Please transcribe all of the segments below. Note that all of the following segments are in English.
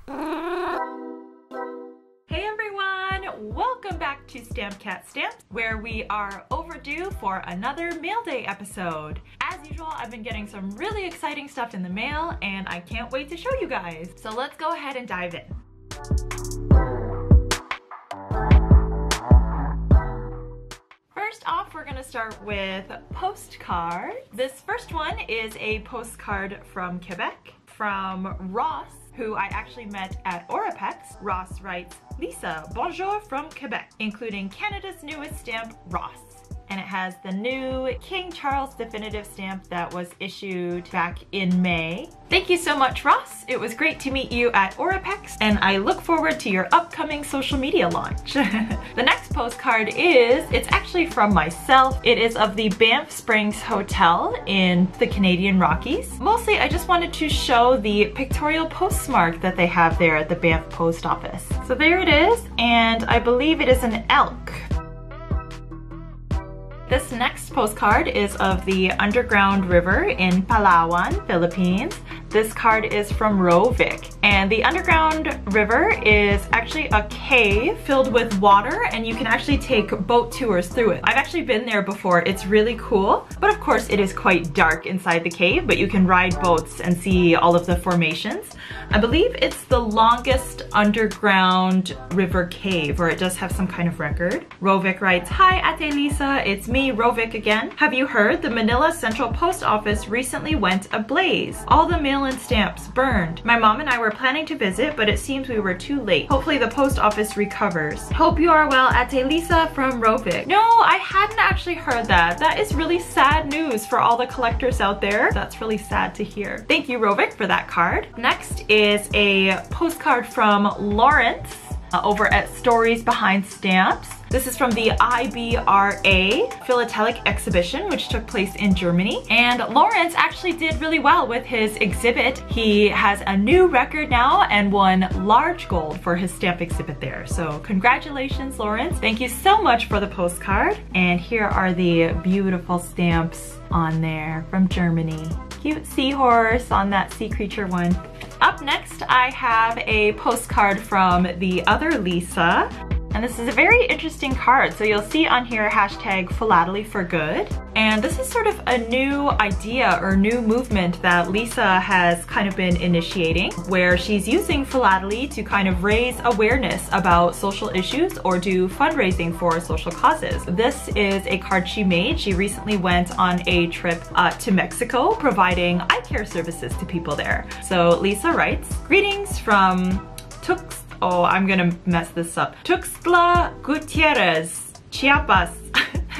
Hey everyone! Welcome back to Stamp Cat Stamps, where we are overdue for another Mail Day episode. As usual, I've been getting some really exciting stuff in the mail, and I can't wait to show you guys. So let's go ahead and dive in. First off, we're gonna start with postcards. This first one is a postcard from Quebec, from Ross, who I actually met at Oripex. Ross writes, "Lisa, bonjour from Quebec," including Canada's newest stamp, Ross. And it has the new King Charles definitive stamp that was issued back in May. Thank you so much, Ross. It was great to meet you at Oripex, and I look forward to your upcoming social media launch. The next postcard it's actually from myself. It is of the Banff Springs Hotel in the Canadian Rockies. Mostly, I just wanted to show the pictorial postmark that they have there at the Banff Post Office. So there it is, and I believe it is an elk. This next postcard is of the underground river in Palawan, Philippines. This card is from Rovic, and the underground river is actually a cave filled with water, and you can actually take boat tours through it. I've actually been there before. It's really cool, but of course it is quite dark inside the cave, but you can ride boats and see all of the formations. I believe it's the longest underground river cave, or it does have some kind of record. Rovic writes, "Hi Ate Lisa, it's me, Rovic again. Have you heard? The Manila Central Post Office recently went ablaze. All the mail and stamps burned. My mom and I were planning to visit, but it seems we were too late. Hopefully the post office recovers. Hope you are well, Ate Lisa," from Rovic. No, I hadn't actually heard that. That is really sad news for all the collectors out there. That's really sad to hear. Thank you, Rovic, for that card. Next is a postcard from Lawrence over at Stories Behind Stamps. This is from the IBRA Philatelic Exhibition, which took place in Germany. And Lawrence actually did really well with his exhibit. He has a new record now and won large gold for his stamp exhibit there. So congratulations, Lawrence. Thank you so much for the postcard. And here are the beautiful stamps on there from Germany. Cute seahorse on that sea creature one. Up next, I have a postcard from the other Lisa. And this is a very interesting card. So you'll see on here hashtag philately for good. And this is sort of a new idea or new movement that Lisa has kind of been initiating, where she's using philately to kind of raise awareness about social issues or do fundraising for social causes. This is a card she made. She recently went on a trip to Mexico, providing eye care services to people there. So Lisa writes, "Greetings from I'm gonna mess this up. Tuxtla Gutierrez, Chiapas,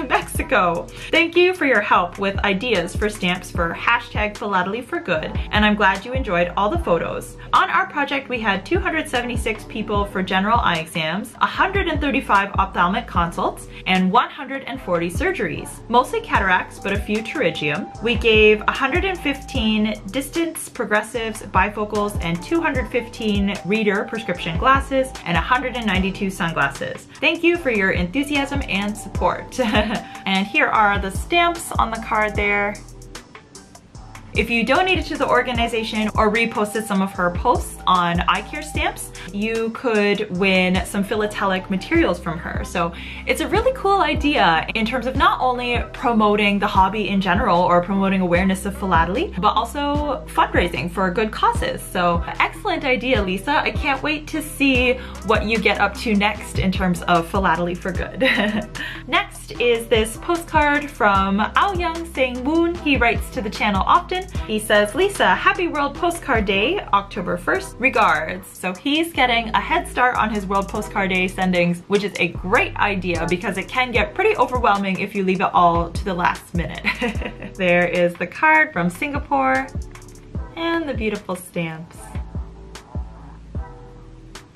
Mexico. Thank you for your help with ideas for stamps for hashtag philately for good, and I'm glad you enjoyed all the photos. On our project, we had 276 people for general eye exams, 135 ophthalmic consults, and 140 surgeries, mostly cataracts, but a few pterygium. We gave 115 distance, progressives, bifocals, and 215 reader prescription glasses, and 192 sunglasses. Thank you for your enthusiasm and support." And here are the stamps on the card there. If you donated to the organization or reposted some of her posts on eye care stamps, you could win some philatelic materials from her. So it's a really cool idea in terms of not only promoting the hobby in general or promoting awareness of philately, but also fundraising for good causes. So excellent idea, Lisa. I can't wait to see what you get up to next in terms of philately for good. Next is this postcard from Yong, Seng, Woon. He writes to the channel often. He says, "Lisa, happy World Postcard Day, October 1st. Regards." So he's getting a head start on his World Postcard Day sendings, which is a great idea because it can get pretty overwhelming if you leave it all to the last minute. There is the card from Singapore and the beautiful stamps.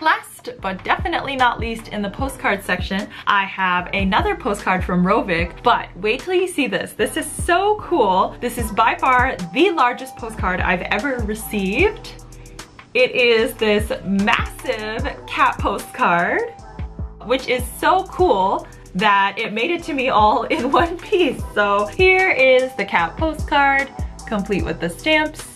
Last but definitely not least in the postcard section, I have another postcard from Rovic, but wait till you see this. This is so cool. This is by far the largest postcard I've ever received. It is this massive cat postcard, which is so cool that it made it to me all in one piece. So here is the cat postcard, complete with the stamps.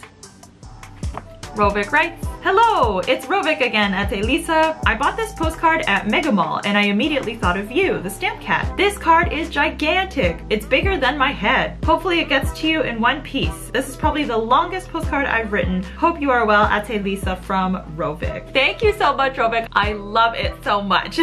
Rovic writes, Hello, it's Rovic again at Lisa. I bought this postcard at Mega Mall and I immediately thought of you, the stamp cat. This card is gigantic. It's bigger than my head. Hopefully it gets to you in one piece. This is probably the longest postcard I've written. Hope you are well, at Lisa from Rovic. Thank you so much, Rovic. I love it so much.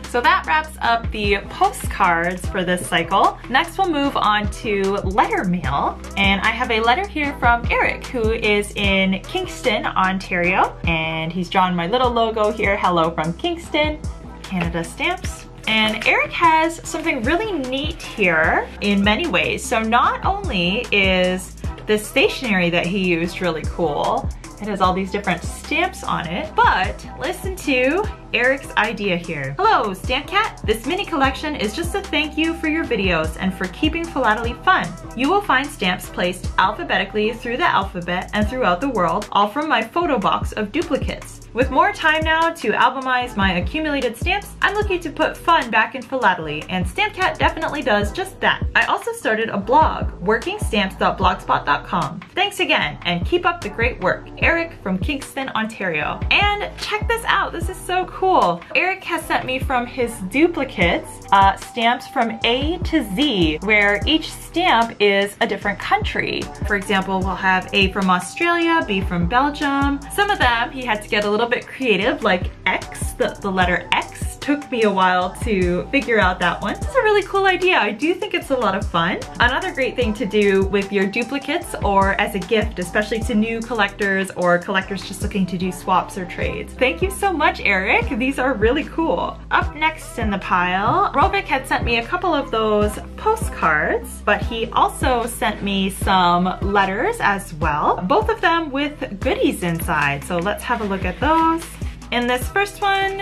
So that wraps up the postcards for this cycle. Next we'll move on to letter mail. And I have a letter here from Eric, who is in Kingston, Ontario. And he's drawn my little logo here, hello from Kingston, Canada stamps. And Eric has something really neat here in many ways. So not only is the stationery that he used really cool, it has all these different stamps on it, but listen to Eric's idea here. Hello, Stamp Cat. This mini collection is just a thank you for your videos and for keeping philately fun. You will find stamps placed alphabetically through the alphabet and throughout the world, all from my photo box of duplicates. With more time now to albumize my accumulated stamps, I'm looking to put fun back in philately, and Stamp Cat definitely does just that. I also started a blog, workingstamps.blogspot.com. Thanks again, and keep up the great work. Eric from Kingston, Ontario. And check this out, this is so cool. Eric has sent me from his duplicates stamps from A to Z, where each stamp is a different country. For example, we'll have A from Australia, B from Belgium. Some of them he had to get a little bit creative, like X, the letter X. Took me a while to figure out that one. It's a really cool idea. I do think it's a lot of fun. Another great thing to do with your duplicates or as a gift, especially to new collectors or collectors just looking to do swaps or trades. Thank you so much, Eric. These are really cool. Up next in the pile, Rovic had sent me a couple of those postcards, but he also sent me some letters as well, both of them with goodies inside. So let's have a look at those. In this first one,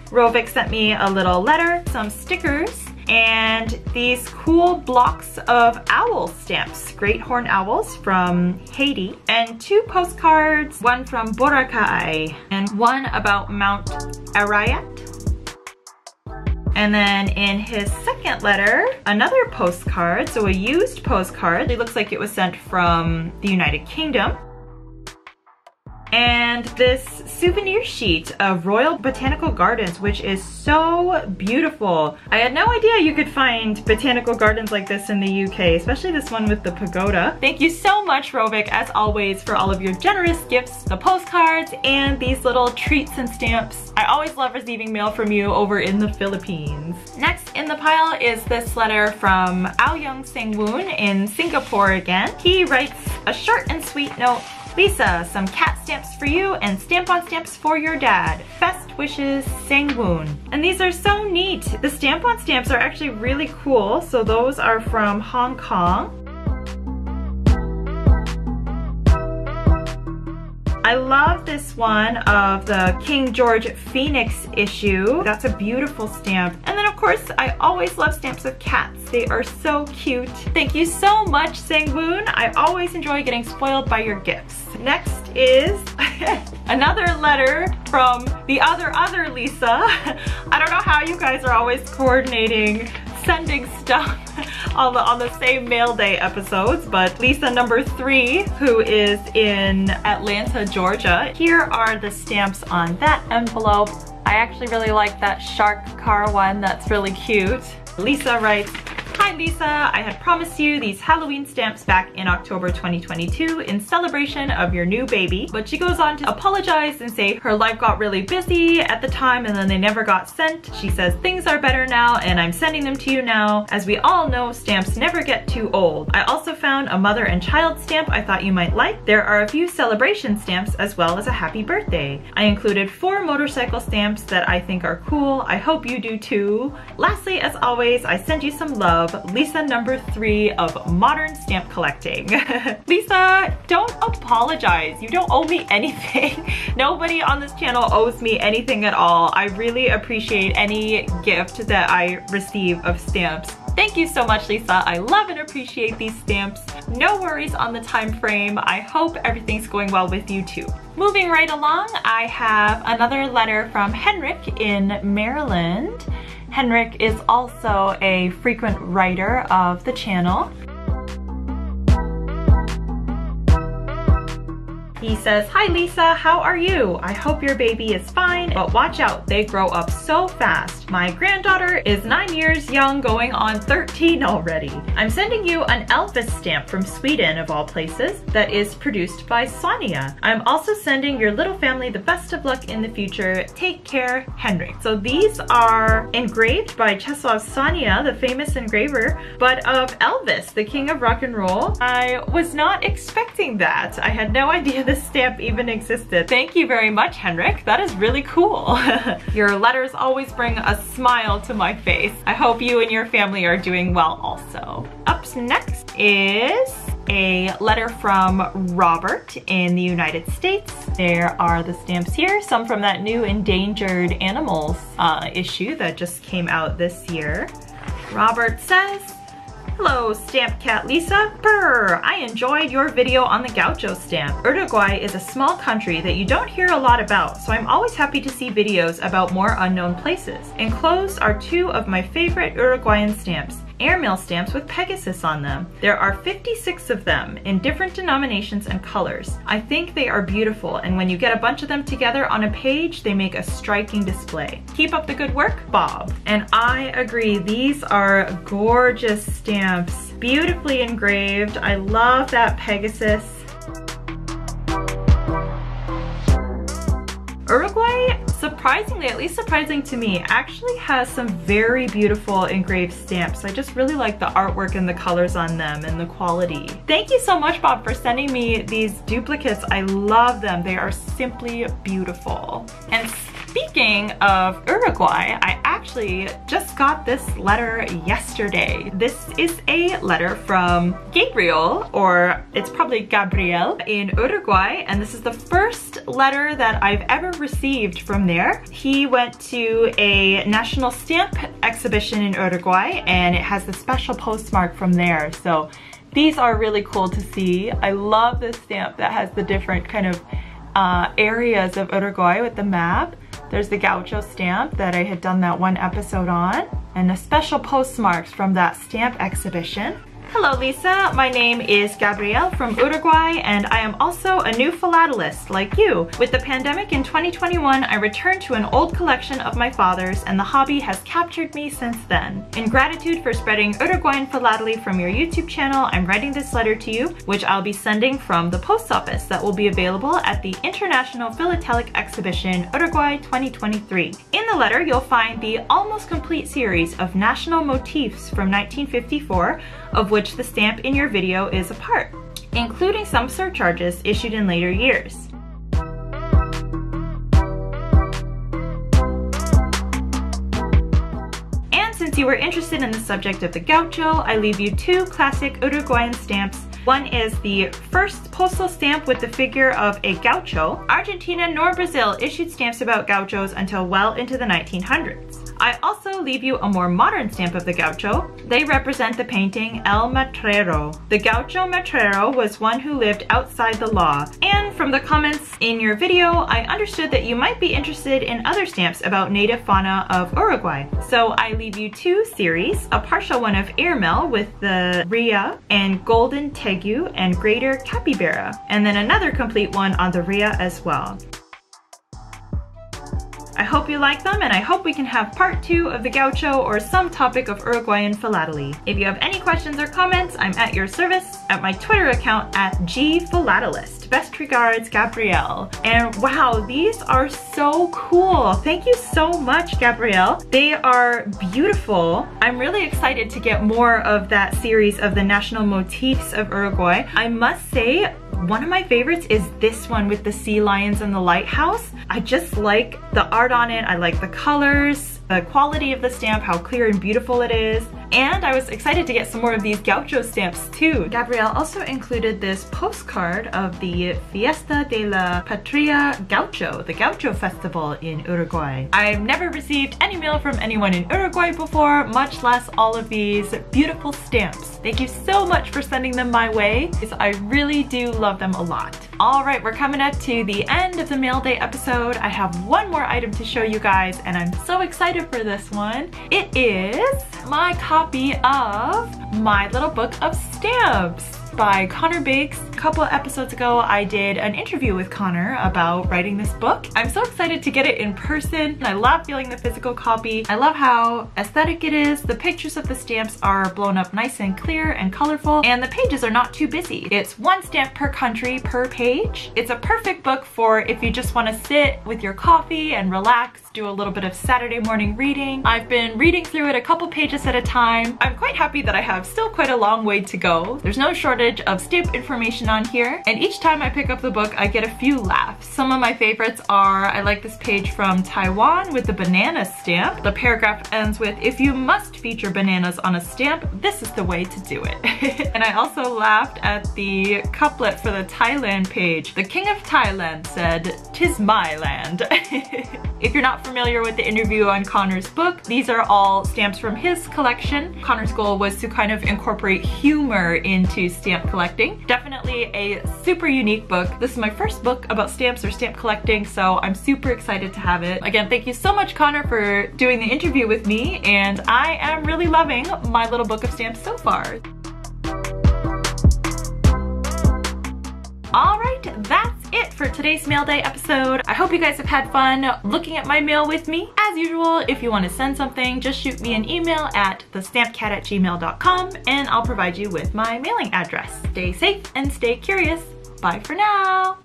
Rovic sent me a little letter, some stickers, and these cool blocks of owl stamps, great horned owls from Haiti, and two postcards, one from Boracay and one about Mount Arayat. And then in his second letter, another postcard, so a used postcard. It looks like it was sent from the United Kingdom. And this souvenir sheet of Royal Botanical Gardens, which is so beautiful. I had no idea you could find botanical gardens like this in the UK, especially this one with the pagoda. Thank you so much, Rovic, as always, for all of your generous gifts, the postcards, and these little treats and stamps. I always love receiving mail from you over in the Philippines. Next in the pile is this letter from Yong Seng Woon in Singapore again. He writes a short and sweet note. Lisa, some cat stamps for you and stamp-on stamps for your dad. Best wishes, Seng Woon. And these are so neat. The stamp-on stamps are actually really cool. So those are from Hong Kong. I love this one of the King George Phoenix issue. That's a beautiful stamp. And then of course, I always love stamps of cats. They are so cute. Thank you so much, Seng Woon. I always enjoy getting spoiled by your gifts. Next is another letter from the other Lisa. I don't know how you guys are always coordinating sending stuff on the same MailDay episodes, but Lisa number 3, who is in Atlanta, Georgia. Here are the stamps on that envelope. I actually really like that shark car one. That's really cute. Lisa writes, "Hi Lisa, I had promised you these Halloween stamps back in October 2022 in celebration of your new baby," but she goes on to apologize and say her life got really busy at the time and then they never got sent. She says things are better now and I'm sending them to you now. As we all know, stamps never get too old. I also found a mother and child stamp I thought you might like. There are a few celebration stamps as well as a happy birthday. I included 4 motorcycle stamps that I think are cool. I hope you do too. Lastly, as always, I send you some love. Lisa number 3 of modern stamp collecting." Lisa, don't apologize. You don't owe me anything. Nobody on this channel owes me anything at all. I really appreciate any gift that I receive of stamps. Thank you so much, Lisa. I love and appreciate these stamps. No worries on the time frame. I hope everything's going well with you too. Moving right along, I have another letter from Henrik in Maryland. Henrik is also a frequent writer of the channel. He He says, "Hi Lisa, how are you? I hope your baby is fine, but watch out, they grow up so fast. My granddaughter is 9 years young, going on 13 already. I'm sending you an Elvis stamp from Sweden, of all places, that is produced by Sonia. I'm also sending your little family the best of luck in the future. Take care, Henrik." So these are engraved by Czesław Sonia, the famous engraver, but of Elvis, the king of rock and roll. I was not expecting that. I had no idea this stamp even existed. Thank you very much, Henrik. That is really cool. Your letters always bring a smile to my face. I hope you and your family are doing well also. Up next is a letter from Robert in the United States. There are the stamps here, some from that new endangered animals issue that just came out this year. Robert says, "Hello, Stamp Cat Lisa. Brr, I enjoyed your video on the gaucho stamp. Uruguay is a small country that you don't hear a lot about, so I'm always happy to see videos about more unknown places. Enclosed are two of my favorite Uruguayan stamps, airmail stamps with Pegasus on them. There are 56 of them in different denominations and colors. I think they are beautiful, and when you get a bunch of them together on a page, they make a striking display. Keep up the good work, Bob." And I agree, these are gorgeous stamps, beautifully engraved. I love that Pegasus. Uruguay, surprisingly, at least surprising to me, actually has some very beautiful engraved stamps. I just really like the artwork and the colors on them and the quality. Thank you so much, Bob, for sending me these duplicates. I love them. They are simply beautiful. And speaking of Uruguay, I actually just got this letter yesterday. This is a letter from Gabriel, or it's probably Gabriel, in Uruguay, and this is the first letter that I've ever received from there. He went to a national stamp exhibition in Uruguay, and it has the special postmark from there. So these are really cool to see. I love this stamp that has the different kind of areas of Uruguay with the map. There's the gaucho stamp that I had done that one episode on, and the special postmarks from that stamp exhibition. Hello Lisa, my name is Gabrielle from Uruguay, and I am also a new philatelist like you. With the pandemic in 2021, I returned to an old collection of my father's, and the hobby has captured me since then. In gratitude for spreading Uruguayan philately from your YouTube channel, I'm writing this letter to you, which I'll be sending from the post office that will be available at the International Philatelic Exhibition Uruguay 2023. In the letter, you'll find the almost complete series of national motifs from 1954, of which the stamp in your video is a part, including some surcharges issued in later years. And since you were interested in the subject of the gaucho, I leave you two classic Uruguayan stamps. One is the first postal stamp with the figure of a gaucho. Argentina nor Brazil issued stamps about gauchos until well into the 1900s. I also leave you a more modern stamp of the gaucho. They represent the painting El Matrero. The gaucho matrero was one who lived outside the law. And from the comments in your video, I understood that you might be interested in other stamps about native fauna of Uruguay. So I leave you two series, a partial one of airmail with the rhea and golden tegu and greater capybara, and then another complete one on the rhea as well. I hope you like them, and I hope we can have part 2 of the gaucho or some topic of Uruguayan philately. If you have any questions or comments, I'm at your service at my Twitter account at @gphilatelist. Best regards, Gabrielle. And wow, these are so cool. Thank you so much, Gabrielle. They are beautiful. I'm really excited to get more of that series of the national motifs of Uruguay. I must say, one of my favorites is this one with the sea lions and the lighthouse. I just like the art on it. I like the colors, the quality of the stamp, how clear and beautiful it is. And I was excited to get some more of these gaucho stamps too. Gabrielle also included this postcard of the Fiesta de la Patria Gaucho, the Gaucho Festival in Uruguay. I've never received any mail from anyone in Uruguay before, much less all of these beautiful stamps. Thank you so much for sending them my way, because I really do love them a lot. All right, we're coming up to the end of the Mail Day episode. I have one more item to show you guys, and I'm so excited for this one. It is my copy of My Little Book of Stamps by Connor Biggs A couple episodes ago, I did an interview with Connor about writing this book. I'm so excited to get it in person. I love feeling the physical copy. I love how aesthetic it is. The pictures of the stamps are blown up nice and clear and colorful, and the pages are not too busy. It's one stamp per country per page. It's a perfect book for if you just want to sit with your coffee and relax, do a little bit of Saturday morning reading. I've been reading through it a couple pages at a time. I'm quite happy that I have still quite a long way to go. There's no shortage of stamp information on here, and each time I pick up the book I get a few laughs. Some of my favorites are, I like this page from Taiwan with the banana stamp. The paragraph ends with, "If you must feature bananas on a stamp, this is the way to do it." And I also laughed at the couplet for the Thailand page. "The king of Thailand said, 'tis my land." If you're not familiar with the interview on Connor's book, these are all stamps from his collection. Connor's goal was to kind of incorporate humor into stamp collecting. Definitely a super unique book. This is my first book about stamps or stamp collecting, so I'm super excited to have it. Again, thank you so much, Connor, for doing the interview with me, and I am really loving my little book of stamps so far. Alright, that's it for today's Mail Day episode. I hope you guys have had fun looking at my mail with me. As usual, if you want to send something, just shoot me an email at thestampcat@gmail.com and I'll provide you with my mailing address. Stay safe and stay curious. Bye for now!